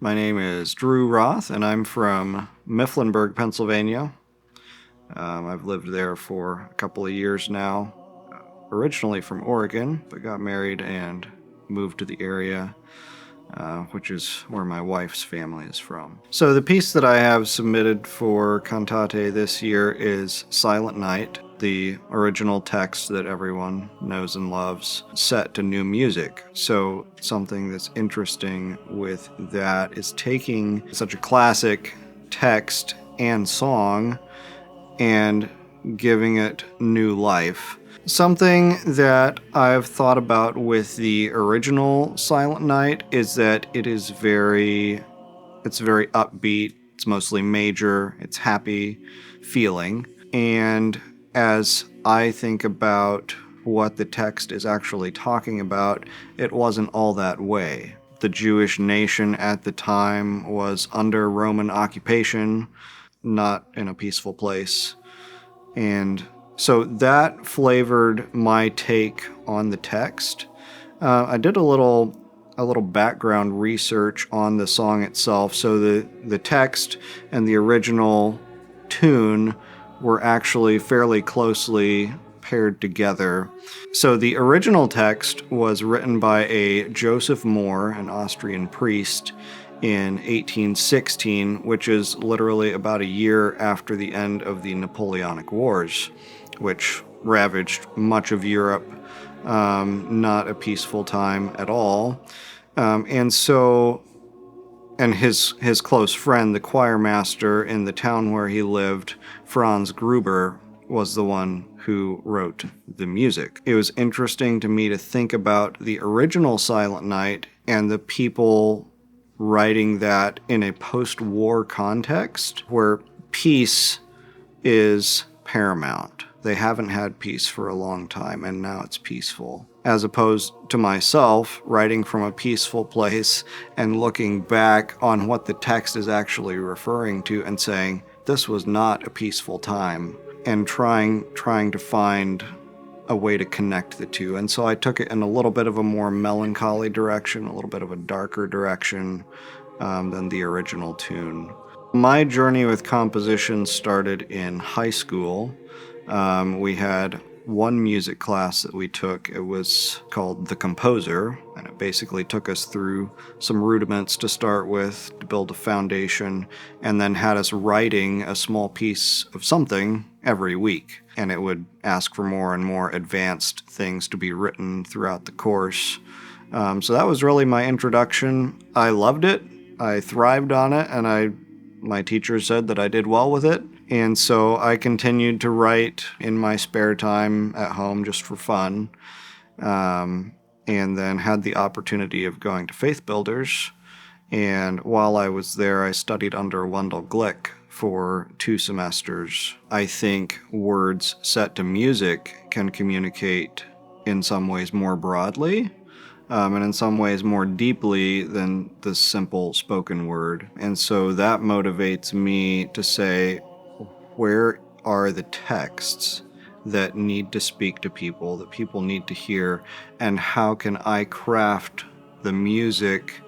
My name is Drew Roth, and I'm from Mifflinburg, Pennsylvania. I've lived there for a couple of years now. Originally from Oregon, but got married and moved to the area, which is where my wife's family is from. So the piece that I have submitted for Cantate this year is Silent Night, the original text that everyone knows and loves, set to new music. So something that's interesting with that is taking such a classic text and song and giving it new life. Something that I've thought about with the original Silent Night is that it's very upbeat. It's mostly major. It's happy feeling. And as I think about what the text is actually talking about, it wasn't all that way. The Jewish nation at the time was under Roman occupation, not in a peaceful place. And so that flavored my take on the text. I did a little background research on the song itself. So the text and the original tune were actually fairly closely paired together. So the original text was written by a Joseph Mohr, an Austrian priest, in 1816, which is literally about a year after the end of the Napoleonic Wars, which ravaged much of Europe. Not a peaceful time at all. And his close friend, the choir master in the town where he lived, Franz Gruber, was the one who wrote the music. It was interesting to me to think about the original Silent Night and the people writing that in a post-war context where peace is paramount. They haven't had peace for a long time, and now it's peaceful. As opposed to myself writing from a peaceful place and looking back on what the text is actually referring to and saying, this was not a peaceful time, and trying to find a way to connect the two. And so I took it in a little bit of a more melancholy direction, a little bit of a darker direction than the original tune. My journey with composition started in high school. We had one music class that we took. It was called The Composer, and it basically took us through some rudiments to start with, to build a foundation, and then had us writing a small piece of something every week. And it would ask for more and more advanced things to be written throughout the course. So that was really my introduction. I loved it. I thrived on it, and my teacher said that I did well with it. And so I continued to write in my spare time at home just for fun. And then had the opportunity of going to Faith Builders. And while I was there, I studied under Wendell Glick for 2 semesters. I think words set to music can communicate in some ways more broadly, and in some ways more deeply than the simple spoken word. And so that motivates me to say, where are the texts that need to speak to people, that people need to hear, and how can I craft the music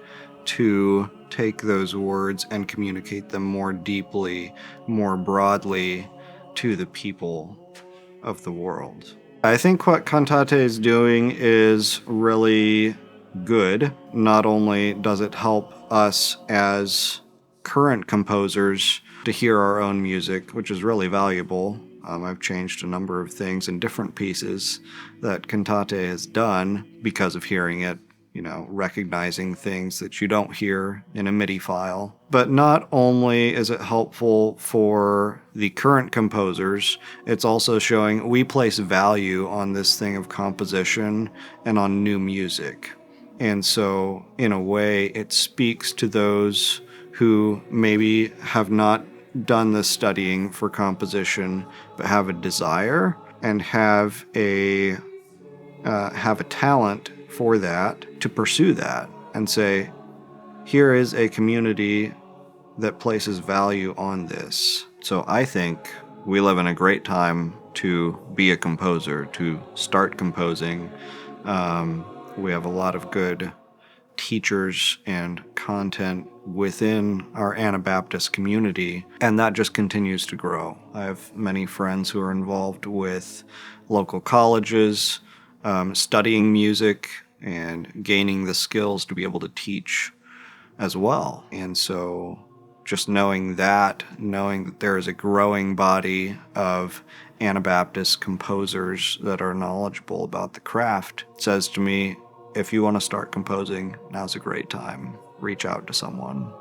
to take those words and communicate them more deeply, more broadly to the people of the world. I think what Cantate is doing is really good. Not only does it help us as current composers to hear our own music, which is really valuable. I've changed a number of things in different pieces that Cantate has done because of hearing it, recognizing things that you don't hear in a MIDI file. But not only is it helpful for the current composers, it's also showing we place value on this thing of composition and on new music. And so, in a way, it speaks to those who maybe have not done the studying for composition, but have a desire and have a talent for that, to pursue that and say, here is a community that places value on this. So I think we live in a great time to be a composer, to start composing. We have a lot of good teachers and content within our Anabaptist community, and that just continues to grow. I have many friends who are involved with local colleges, studying music and gaining the skills to be able to teach as well. And so just knowing that there is a growing body of Anabaptist composers that are knowledgeable about the craft says to me, if you want to start composing, now's a great time. Reach out to someone.